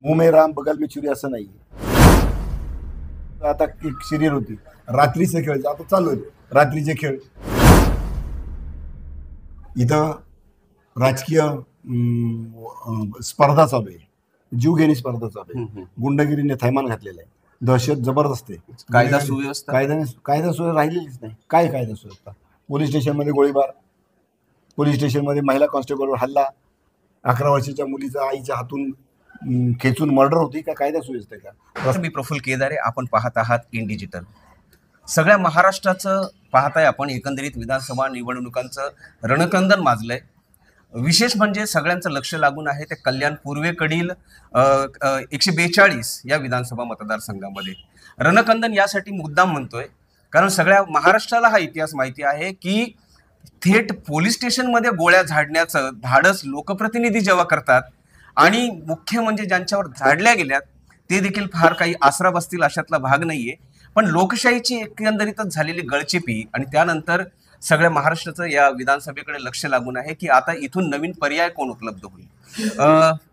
मुंह में राम बगल में छुरी असं नाही. आता एक सिरियल होती रात्रीचे खेळ, आता चालू आहे रात्रीचे खेळ. इथं राजकीय स्पर्धा चालू आहे, जीवघेणी स्पर्धा चालू आहे. गुंडगिरीने थैमान घातलेलं आहे, दहशत जबरदस्त आहे. कायदा सुव्यवस्था कायदा सुव्यवस्था राहिलेलीच नाही. काय कायदा सुव्यवस्था? पोलीस स्टेशनमध्ये गोळीबार, पोलीस स्टेशनमध्ये महिला कॉन्स्टेबलवर हल्ला, 11 वर्षाच्या मुलीचा आईच्या हातून खेचून मर्डर होती. का कायदा सुव्यवस्था आहे का? मी प्रफुल्ल केदारे, आपण पाहत आहात इन डिजिटल. सगळ्या महाराष्ट्राचं पाहताय आपण, एकंदरीत विधानसभा निवडणुकांचं रणकंदन माजलंय. विशेष म्हणजे सगळ्यांचं लक्ष लागून आहे ते कल्याण पूर्वेकडील 142 या विधानसभा मतदारसंघामध्ये. रणकंदन यासाठी मुद्दाम म्हणतोय कारण सगळ्या महाराष्ट्राला हा इतिहास माहिती आहे की थेट पोलीस स्टेशनमध्ये गोळ्या झाडण्याचं धाडस लोकप्रतिनिधी जेव्हा करतात आणि मुख्य म्हणजे ज्यांच्यावर झाडल्या गेल्यात ते देखील फार काही आसरा बसतील अशातला भाग नाहीये. पण लोकशाहीची एकंदरीतच झालेली गळचेपी आणि त्यानंतर सगळ्या महाराष्ट्राचं या विधानसभेकडे लक्ष लागून आहे की आता इथून नवीन पर्याय कोण उपलब्ध होईल.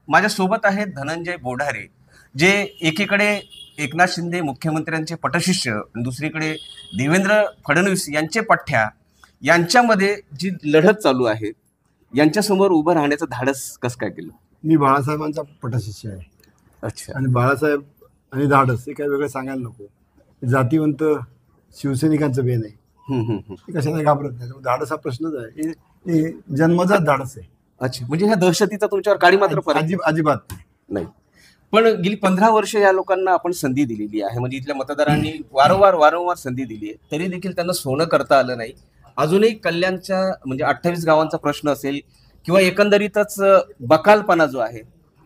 माझ्यासोबत आहेत धनंजय बोढारे, जे एकीकडे एकनाथ शिंदे मुख्यमंत्र्यांचे पटशिष्य आणि दुसरीकडे देवेंद्र फडणवीस यांचे पठ्ठ्या, यांच्यामध्ये जी लढत चालू आहे यांच्यासमोर उभं राहण्याचं धाडस कसं काय केलं? मी बाळासाहेबांचा पटशिष्य आहे. अच्छा. आणि बाळासाहेब आणि धाडस हे काही वेगळं सांगायला नको. जातीवंत शिवसैनिकांचं बेन आहे, कशाला घाबरत नाही. धाडस हा प्रश्नच आहे, हे जन्मजात धाडस आहे. अच्छा, म्हणजे ह्या दहशतीचा तुमच्यावर काळी मात्र अजिबात नाही. पण गेली 15 वर्ष या लोकांना आपण संधी दिलेली आहे, म्हणजे इथल्या मतदारांनी वारंवार संधी दिली आहे, तरी देखील त्यांना सोनं करता आलं नाही. अजूनही कल्याणच्या म्हणजे 28 गावांचा प्रश्न असेल किंवा एकंदरीतच बकालपणा जो आहे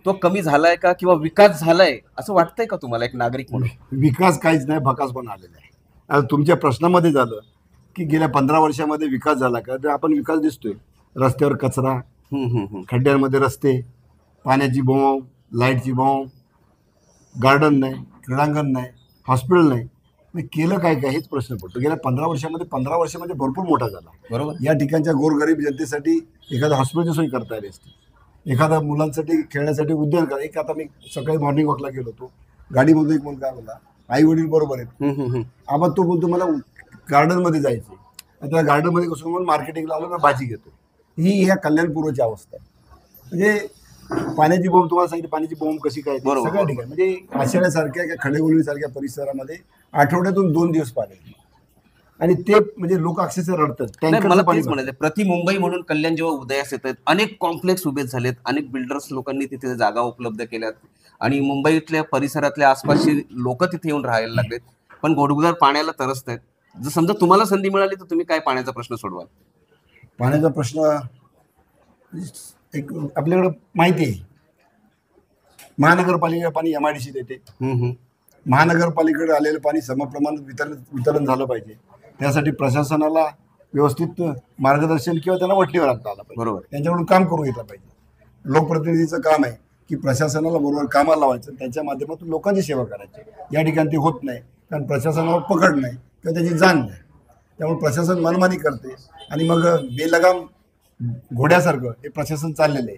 तो कमी झालाय का किंवा विकास झालाय असं वाटतंय का तुम्हाला एक नागरिक म्हणून? विकास काहीच नाही, भकास पण आलेला आहे. आता तुमच्या प्रश्नामध्ये झालं की गेल्या 15 वर्षामध्ये विकास झाला का? तर आपण विकास दिसतोय. रस्त्यावर कचरा, खड्ड्यांमध्ये रस्ते, पाण्याची बोंब, लाईटची बोंब, गार्डन नाही, क्रीडांगण नाही, हॉस्पिटल नाही. केलं काय काय हेच प्रश्न पडतो. गेल्या 15 वर्ष म्हणजे भरपूर मोठा झाला. बरोबर. या ठिकाणच्या गोरगरीब जनतेसाठी एखाद्या हॉस्पिटलची सोय करता आली असते, एखाद्या मुलांसाठी खेळण्यासाठी उद्यान करा. एक आता मी सकाळी मॉर्निंग वॉकला गेलो होतो, गाडीमधून एक मुलगा बोलला, आई वडील बरोबर आहेत, आबा तो बोलतो मला गार्डनमध्ये जायचं. त्या गार्डनमध्ये कसं म्हणून मार्केटिंगला आलो ना, भाजी घेतो. ही ह्या कल्याणपूर्वची अवस्था आहे. म्हणजे पाण्याची बोंब तुम्हाला सांगितली, पाण्याची बोंब कशी काय सगळ्या ठिकाणी. म्हणजे आषाढ्यासारख्या किंवा खडेगोळीसारख्या परिसरामध्ये आठवड्यातून 2 दिवस पाणी, आणि ते म्हणजे लोक अक्षरशः रडतात. मला तेच म्हणायचं, प्रति मुंबई म्हणून कल्याण जेव्हा उदयास येतात, अनेक कॉम्प्लेक्स उभे झालेत, अनेक बिल्डर्स लोकांनी तिथे जागा उपलब्ध केल्यात आणि मुंबईतल्या परिसरातल्या आसपासची लोक तिथे येऊन राहायला लागलेत, पण घोडगुजार पाण्याला तरसत आहेत. जर समजा तुम्हाला संधी मिळाली तर तुम्ही काय पाण्याचा प्रश्न सोडवाल? पाण्याचा प्रश्न एक आपल्याकडे माहिती आहे, महानगरपालिका पाणी MIDC देते. महानगरपालिकेकडे आलेलं पाणी समप्रमाणात वितरण झालं पाहिजे. त्यासाठी प्रशासनाला व्यवस्थित मार्गदर्शन किंवा त्यांना वटणीवर आणता आलं पाहिजे. बरोबर. त्यांच्याकडून काम करून घेतलं पाहिजे. लोकप्रतिनिधीचं काम आहे की प्रशासनाला बरोबर कामाला लावायचं, त्यांच्या माध्यमातून लोकांची सेवा करायची. या ठिकाणी ते होत नाही, कारण प्रशासनावर पकड नाही किंवा त्याची जाण नाही. त्यामुळे प्रशासन मनमानी करते आणि मग बेलगाम घोड्यासारखं हे प्रशासन चाललेलं आहे.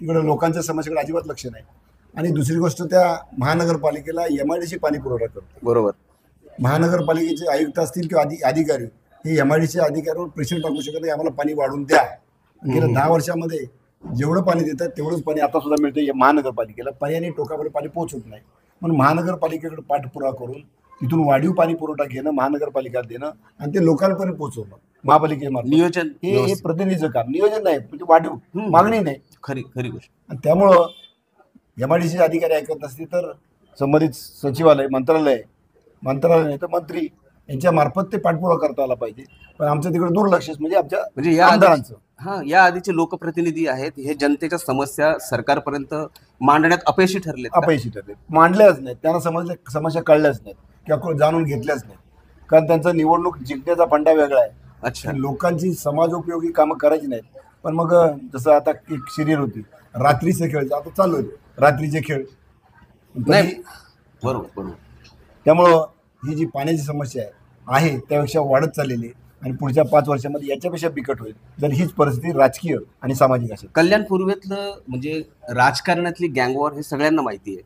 तिकडे लोकांच्या समस्येकडे अजिबात लक्ष नाही. आणि दुसरी गोष्ट, त्या महानगरपालिकेला MIDC पाणी पुरवठा करतो. बरोबर. महानगरपालिकेचे आयुक्त असतील किंवा अधिकारी हे MIDC अधिकाऱ्यावर प्रेशर टाकू शकत नाही, आम्हाला पाणी वाढवून द्या. गेल्या 10 वर्षामध्ये जेवढं पाणी देतात तेवढंच पाणी आता सुद्धा मिळतं महानगरपालिकेला. पर्यायी टोकापर्यंत पाणी पोहोचत नाही. म्हणून महानगरपालिकेकडे पाठपुरावा करून तिथून वाढीव पाणी पुरवठा घेणं, महानगरपालिकेला देणं आणि ते लोकांपर्यंत पोहोचवणं महापालिकेमार्फत. नियोजन हे प्रतिनिधीचं काम. नियोजन नाही, म्हणजे वाढीव मागणी नाही. खरी गोष्ट. आणि त्यामुळं MIDC अधिकारी ऐकत नसतील तर संबंधित सचिवालय, मंत्रालय नाही तर मंत्री यांच्या मार्फत ते पाठपुरावा करता आला पाहिजे. पण आमचं तिकडे दुर्लक्षच, म्हणजे या आमदारांचं. या आधीचे लोकप्रतिनिधी आहेत, हे जनतेच्या समस्या सरकारपर्यंत मांडण्यात अपयशी ठरले. मांडल्याच नाहीत, त्यांना समस्या कळल्याच नाहीत किंवा जाणून घेतल्याच नाहीत, कारण त्यांचा निवडणूक जिंकण्याचा फंडा वेगळा आहे. अच्छा. लोकांची समाजोपयोगी कामं करायची नाहीत. पण मग जसं आता एक सिरियल होती रात्रीचे खेळ, आता चालू आहे रात्रीचे खेळ. बरोबर. त्यामुळं ही जी पाण्याची समस्या आहे त्यापेक्षा वाढत चाललेली आहे आणि पुढच्या 5 वर्षामध्ये याच्यापेक्षा बिकट होईल जर हीच परिस्थिती राजकीय आणि सामाजिक असेल. कल्याण पूर्वेतलं म्हणजे राजकारणातली गँगवॉर हे सगळ्यांना माहिती आहे.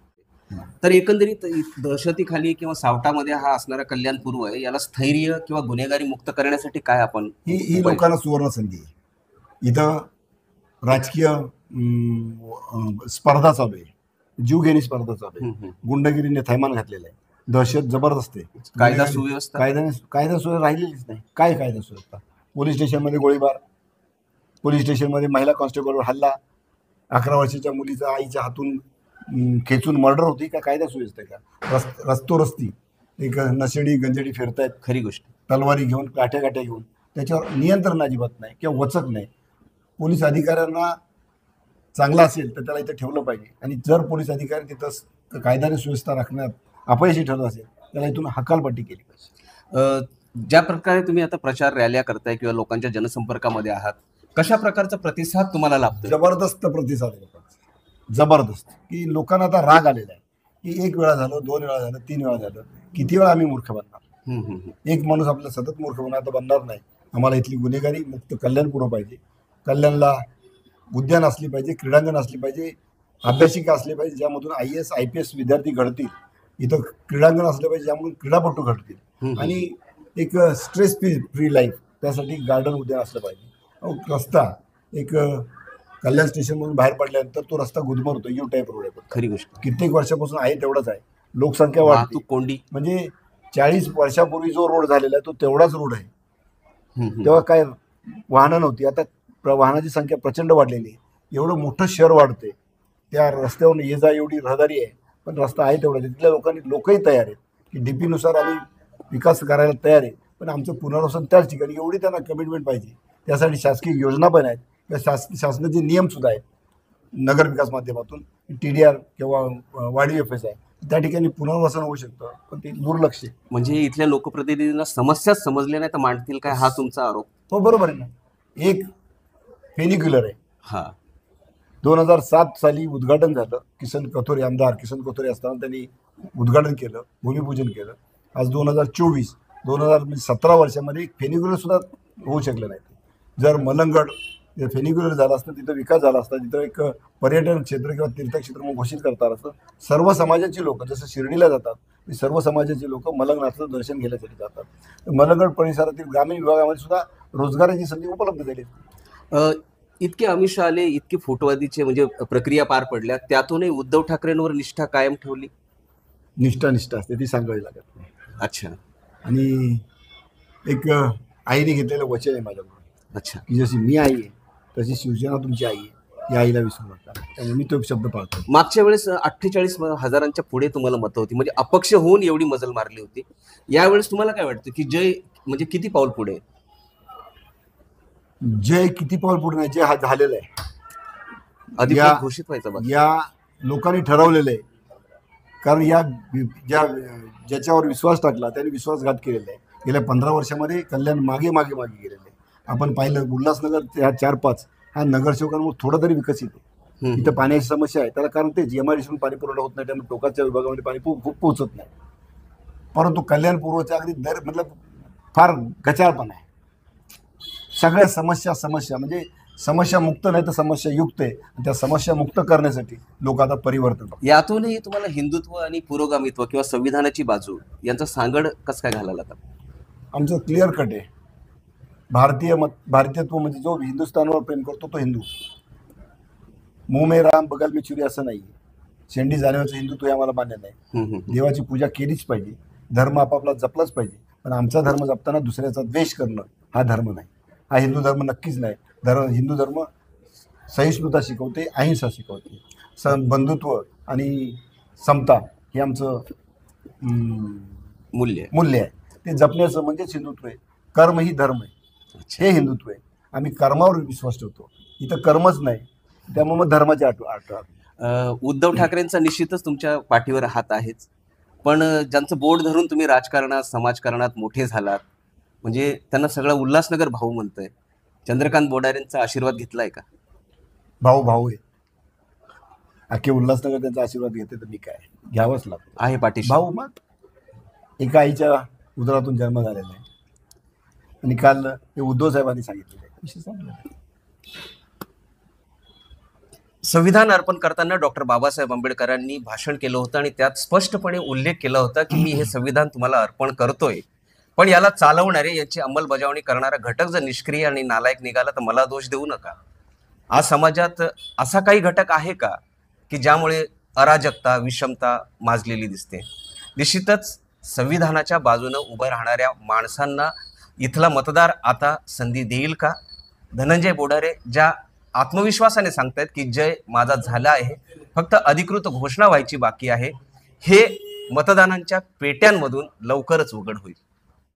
तर एकंदरीत दहशतीखाली किंवा सावटामध्ये हा असणारा कल्याण पूर्व आहे, याला स्थैर्य किंवा गुन्हेगारी मुक्त करण्यासाठी काय आपण ही लोकांना सुवर्ण संधी आहे. इथं राजकीय स्पर्धा चालू आहे, जीवघेणी स्पर्धा चालू आहे, गुंडगिरीने थैमान घातलेलं आहे, दहशत जबरदस्त आहे, कायदा सुव्यवस्था कायदा सुव्यवस्था राहिलेलीच नाही. काय कायदा सुव्यवस्था? पोलीस स्टेशनमध्ये गोळीबार, पोलीस स्टेशनमध्ये महिला कॉन्स्टेबलवर हल्ला, 11 वर्षाच्या मुलीचा आईच्या हातून खेचून मर्डर होती. का कायदा सुव्यवस्था आहे का? रस्ती एक नशेडी गंजेडी फिरतायत खरी गोष्ट, तलवारी घेऊन, काठ्या घेऊन, त्याच्यावर नियंत्रण अजिबात नाही किंवा वचक नाही. पोलीस अधिकाऱ्यांना चांगला असेल तर त्याला इथं ठेवलं पाहिजे, आणि जर पोलीस अधिकारी तिथं कायद्याने सुव्यवस्था राखण्यात अपयशी ठरत असेल त्याला इथून हकालपट्टी केली पाहिजे. ज्या प्रकारे तुम्ही आता प्रचार रॅल्या करताय किंवा लोकांच्या जनसंपर्कामध्ये आहात, कशा प्रकारचा प्रतिसाद तुम्हाला लाभतो? जबरदस्त प्रतिसाद आहे लोकांचा, जबरदस्त. की लोकांना आता राग आलेला आहे की 1 वेळा झालं, 2 वेळा झालं, 3 वेळा झालं, किती वेळा आम्ही मूर्ख बनणार? एक माणूस आपला सतत मूर्ख बनणार तर बनणार नाही. आम्हाला इथली गुन्हेगारी मुक्त कल्याणपूर्व पाहिजे. कल्याणला उद्यान असली पाहिजे, क्रीडांगण असली पाहिजे, अभ्यासिका असली पाहिजे ज्यामधून IAS IPS विद्यार्थी घडतील. इथं क्रीडांगण असलं पाहिजे ज्यामधून क्रीडापटू घडतील, आणि एक स्ट्रेस फ्री लाईफ, त्यासाठी गार्डन उद्यान असलं पाहिजे. रस्ता एक कल्याण स्टेशनमधून बाहेर पडल्यानंतर तो रस्ता गुदमरतो, यू टाईप रोड आहे. खरी गोष्ट, कित्येक वर्षापासून आहे तेवढाच आहे. लोकसंख्या वाढते, कोंडी, म्हणजे 40 वर्षापूर्वी जो रोड झालेला आहे तो तेवढाच रोड आहे. तेव्हा काय वाहनं नव्हती, आता वाहनाची संख्या प्रचंड वाढलेली आहे. एवढं मोठं शहर वाढते, त्या रस्त्यावरून ये जा एवढी रहदारी आहे, पण रस्ता आहे तेवढा. तिथल्या लोकही तयार आहेत की DP नुसार आम्ही विकास करायला तयार आहे, पण आमचं पुनर्वसन त्याच ठिकाणी, एवढी त्यांना कमिटमेंट पाहिजे. त्यासाठी शासकीय योजना पण आहेत, त्या शासनाचे नियम सुद्धा आहेत. नगर विकास माध्यमातून TDR किंवा वाढीव FS आहे, त्या ठिकाणी पुनर्वसन होऊ शकतं, पण ते दुर्लक्ष आहे. म्हणजे इथल्या लोकप्रतिनिधींना समस्याच समजल्या नाही तर मांडतील काय, हा तुमचा आरोप? हो, बरोबर आहे ना. एक फेनिक्युलर आहे, हा 2007 साली उद्घाटन झालं. आमदार किसन कथोरे असताना त्यांनी उद्घाटन केलं, भूमिपूजन केलं. आज 2017 वर्षामध्ये एक फेनिक्युलर सुद्धा होऊ शकलं नाही. जर मलंगड फेनिक्युलर झालं असतं, तिथं विकास झाला असता, तिथं एक पर्यटन क्षेत्र किंवा तीर्थक्षेत्र म्हणून घोषित करता आलं असतं. सर्व समाजाची लोक जसं शिर्डीला जातात, सर्व समाजाची लोक मलंगनाथचं दर्शन घेण्यासाठी जातात. मलंगड परिसरातील ग्रामीण विभागामध्ये सुद्धा रोजगाराची संधी उपलब्ध झाली. इतके आमिष आले, इतके फोटोवादीचे म्हणजे प्रक्रिया पार पडल्या, त्यातूनही उद्धव ठाकरेंवर निष्ठा कायम ठेवली. निष्ठा असते, ती सांगावी लागत नाही. अच्छा. आणि एक आईने घेतलेलं वचन आहे माझ्याकडून, अच्छा, की जशी मी आई आहे तशी शिवसेना तुमची आई आहे, या आईला विसरू नका. त्यामुळे मी तो शब्द पाळतो. मागच्या वेळेस 48,000 पुढे तुम्हाला मतं होती, म्हणजे अपक्ष होऊन एवढी मजल मारली होती. यावेळेस तुम्हाला काय वाटतं की जय म्हणजे किती पाऊल पुढे? जय किती पाऊल पुढे नाही, जय हा झालेला आहे, अधिकृत घोषित व्हायचा. या लोकांनी ठरवलेलं आहे. कारण ज्याच्यावर विश्वास टाकला त्याने विश्वासघात केलेला आहे. गेल्या 15 वर्षामध्ये कल्याण मागे गेलेलं आहे. आपण पाहिलं उल्हासनगर ह्या 4-5 हा नगरसेवकांमुळे थोडा तरी विकसित आहे. इथं पाण्याची समस्या आहे, त्याला कारण तेच MIDCतून पाणी पुरवठा होत नाही, त्यामुळे टोकाच्या विभागामध्ये पाणी पोहोचत नाही. परंतु कल्याण पूर्वच्या अगदी मतलब फार गचाळपण आहे. सगळ्या समस्या म्हणजे समस्या मुक्त नाही तर समस्या युक्त आहे. त्या समस्या मुक्त करण्यासाठी लोक आता परिवर्तन करतात. यातूनही तुम्हाला हिंदुत्व आणि पुरोगामित्व किंवा संविधानाची बाजू यांचा सांगड कसं काय घालायला लागला? आमचं क्लिअर कट आहे. भारतीयत्व म्हणजे जो हिंदुस्थानवर प्रेम करतो तो हिंदू. मुंह में राम बगल में छुरी असं नाही. शेंडी जाण्याचं हिंदुत्व हे आम्हाला मान्य नाही. देवाची पूजा केलीच पाहिजे, धर्म आपापला जपलाच पाहिजे, पण आमचा धर्म जपताना दुसऱ्याचा द्वेष करणं हा धर्म नाही, हा हिंदू धर्म नक्कीच नाही. हिंदू धर्म सहिष्णुता शिकवते, अहिंसा शिकवते, बंधुत्व आणि समता हे आमचं मूल्य आहे. ते जपण्याचं म्हणजेच हिंदुत्व आहे. कर्म ही धर्म आहे, हे हिंदुत्व आहे. आम्ही कर्मावर विश्वास ठेवतो, इथं कर्मच नाही, त्यामुळे मग धर्माची आठवण. उद्धव ठाकरेंचा निश्चितच तुमच्या पाठीवर हात आहेच, पण ज्यांचं बोट धरून तुम्ही राजकारणात समाजकारणात मोठे झालात, म्हणजे त्यांना सगळा उल्हासनगर भाऊ म्हणतंय, चंद्रकांत बोडारेंचा आशीर्वाद घेतलाय का? भाऊ आहे, अख्खे उल्हासनगर त्यांचा आशीर्वाद घेते तर मी काय घ्यावंच लागतं. आहे पाठीशी भाऊ. मग एका आईच्या उदरातून जन्म झालेला आहे, आणि काल ते उद्धव साहेबांनी सांगितलेलं आहे. संविधान अर्पण करताना डॉक्टर बाबासाहेब आंबेडकरांनी भाषण केलं होतं आणि त्यात स्पष्टपणे उल्लेख केला होता की मी हे संविधान तुम्हाला अर्पण करतोय, पण याला चालवणारे, याची अंमलबजावणी करणारा घटक जर निष्क्रिय आणि नालायक निघाला तर मला दोष देऊ नका. आज समाजात असा काही घटक आहे का की ज्यामुळे अराजकता, विषमता माजलेली दिसते? निश्चितच संविधानाच्या बाजूने उभं राहणाऱ्या माणसांना इथला मतदार आता संधी देईल का? धनंजय बोडारे ज्या आत्मविश्वासाने सांगतायत की जय माझा झाला आहे, फक्त अधिकृत घोषणा व्हायची बाकी आहे, हे मतदानांच्या पेट्यांमधून लवकरच उघड होईल.